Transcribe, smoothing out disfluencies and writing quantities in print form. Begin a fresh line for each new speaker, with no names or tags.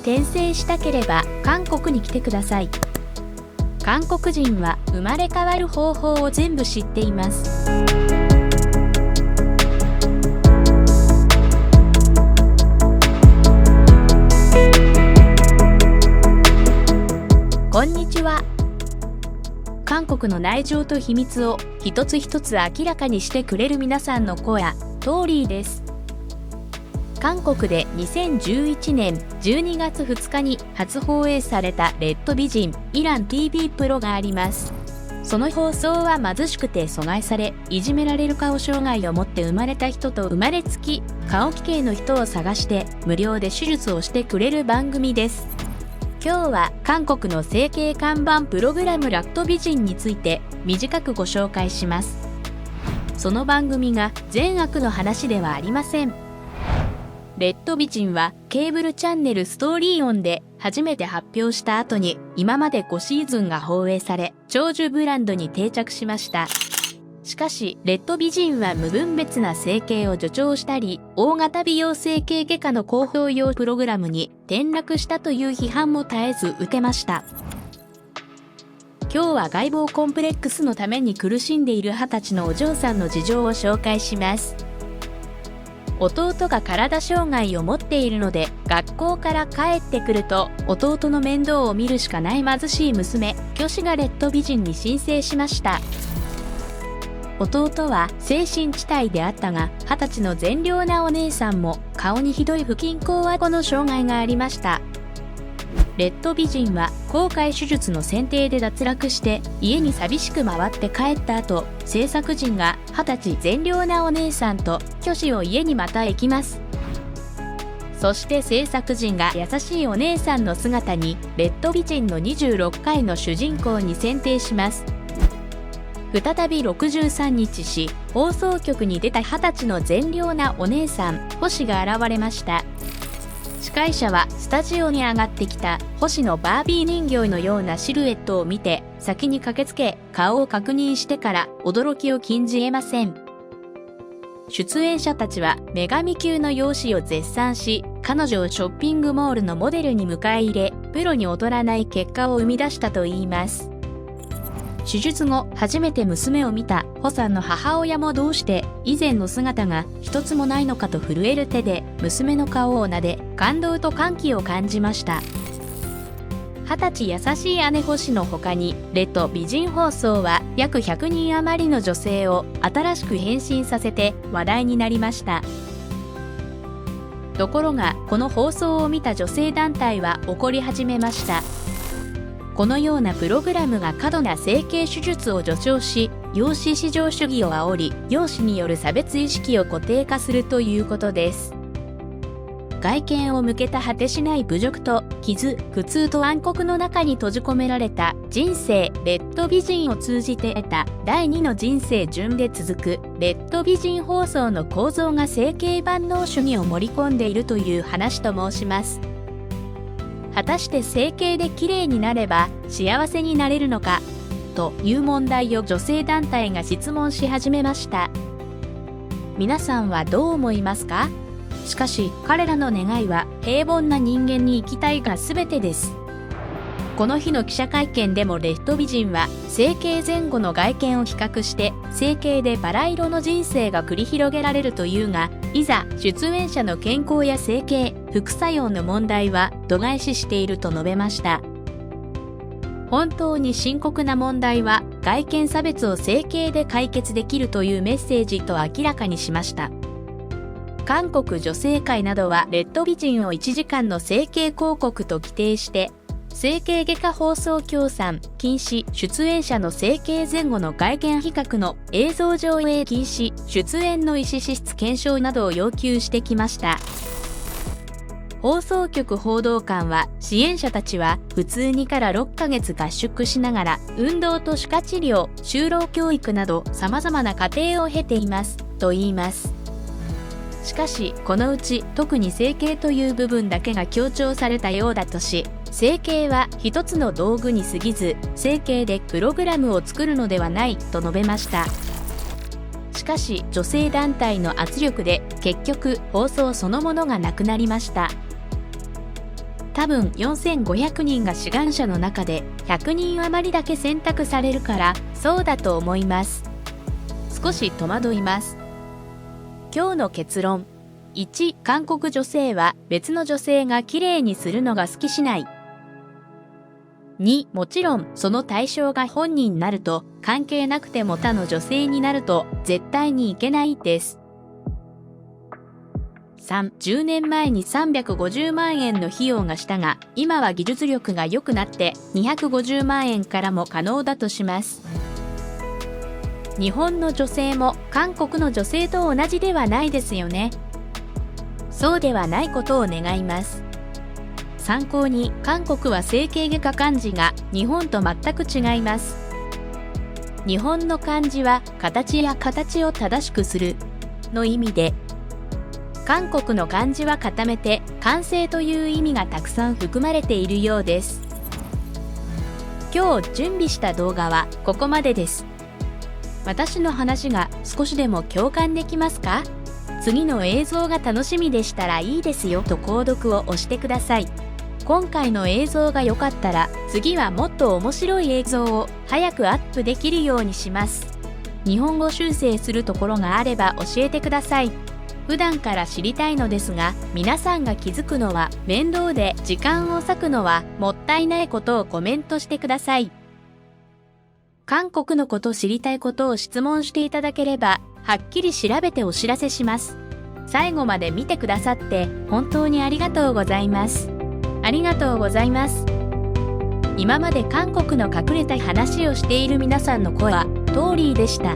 転生したければ韓国に来てください。韓国人は生まれ変わる方法を全部知っています。こんにちは。韓国の内情と秘密を一つ一つ明らかにしてくれる皆さんの声、トーリーです。韓国で2011年12月2日に初放映されたレッド美人イラン TV プロがあります。その放送は貧しくて阻害され、いじめられる顔障害を持って生まれた人と生まれつき顔奇形の人を探して無料で手術をしてくれる番組です。今日は韓国の整形看板プログラムラッド美人について短くご紹介します。その番組が善悪の話ではありません。レッド美人はケーブルチャンネルストーリーオンで初めて発表した後に今まで5シーズンが放映され、長寿ブランドに定着しました。しかし、レッド美人は無分別な整形を助長したり、大型美容整形外科の広報用プログラムに転落したという批判も絶えず受けました。今日は外貌コンプレックスのために苦しんでいる20歳のお嬢さんの事情を紹介します。弟が体障害を持っているので、学校から帰ってくると、弟の面倒を見るしかない貧しい娘、キョシがレッド美人に申請しました。弟は精神地帯であったが、20歳の善良なお姉さんも顔にひどい不均衡顎の障害がありました。レッド美人は公開手術の選定で脱落して家に寂しく回って帰った後、制作陣が20歳善良なお姉さんとキョシを家にまた行きます。そして制作陣が優しいお姉さんの姿にレッド美人の26回の主人公に選定します。再び63日し、放送局に出た20歳の善良なお姉さん、星が現れました。司会者はスタジオに上がってきた星のバービー人形のようなシルエットを見て、先に駆けつけ、顔を確認してから驚きを禁じ得ません。出演者たちは女神級の容姿を絶賛し、彼女をショッピングモールのモデルに迎え入れ、プロに劣らない結果を生み出したといいます。手術後、初めて娘を見たホさんの母親もどうして以前の姿が一つもないのかと震える手で娘の顔を撫で、感動と歓喜を感じました。20歳優しい姉星の他に、レッド美人放送は約100人余りの女性を新しく変身させて話題になりました。ところが、この放送を見た女性団体は怒り始めました。このようなプログラムが過度な整形手術を助長し、容姿至上主義を煽り、容姿による差別意識を固定化するということです。外見を向けた果てしない侮辱と傷、苦痛と暗黒の中に閉じ込められた人生、レッド美人を通じて得た第2の人生順で続くレッド美人放送の構造が整形万能主義を盛り込んでいるという話と申します。果たして整形で綺麗になれば幸せになれるのかという問題を女性団体が質問し始めました。皆さんはどう思いますか？しかし彼らの願いは平凡な人間に生きたいが全てです。この日の記者会見でもレッド美人は整形前後の外見を比較して整形でバラ色の人生が繰り広げられるというが、いざ出演者の健康や整形、副作用の問題は度外視していると述べました。本当に深刻な問題は外見差別を整形で解決できるというメッセージと明らかにしました。韓国女性会などはレッド美人を1時間の整形広告と規定して整形外科放送協賛禁止、出演者の整形前後の外見比較の映像上映禁止、出演の意思資質検証などを要求してきました。放送局報道官は、支援者たちは普通にから6ヶ月合宿しながら運動と歯科治療、就労教育など様々な過程を経ていますと言います。しかしこのうち特に整形という部分だけが強調されたようだとし、整形は一つの道具に過ぎず、整形でプログラムを作るのではないと述べました。しかし女性団体の圧力で結局放送そのものがなくなりました。多分4500人が志願者の中で100人余りだけ選択されるからそうだと思います。少し戸惑います。今日の結論。1、韓国女性は別の女性が綺麗にするのが好きしない。2、もちろんその対象が本人になると関係なくても他の女性になると絶対にいけないです。3、10年前に350万円の費用がしたが、今は技術力が良くなって250万円からも可能だとします。日本の女性も韓国の女性と同じではないですよね。そうではないことを願います。参考に、韓国は整形外科漢字が日本と全く違います。日本の漢字は形や形を正しくするの意味で、韓国の漢字は固めて完成という意味がたくさん含まれているようです。今日準備した動画はここまでです。私の話が少しでも共感できますか？次の映像が楽しみでしたらいいですよと購読を押してください。今回の映像が良かったら次はもっと面白い映像を早くアップできるようにします。日本語修正するところがあれば教えてください。普段から知りたいのですが、皆さんが気づくのは面倒で時間を割くのはもったいないことをコメントしてください。韓国のこと知りたいことを質問していただければ、はっきり調べてお知らせします。最後まで見てくださって本当にありがとうございます。ありがとうございます。今まで韓国の隠れた話をしている皆さんの声はトーリーでした。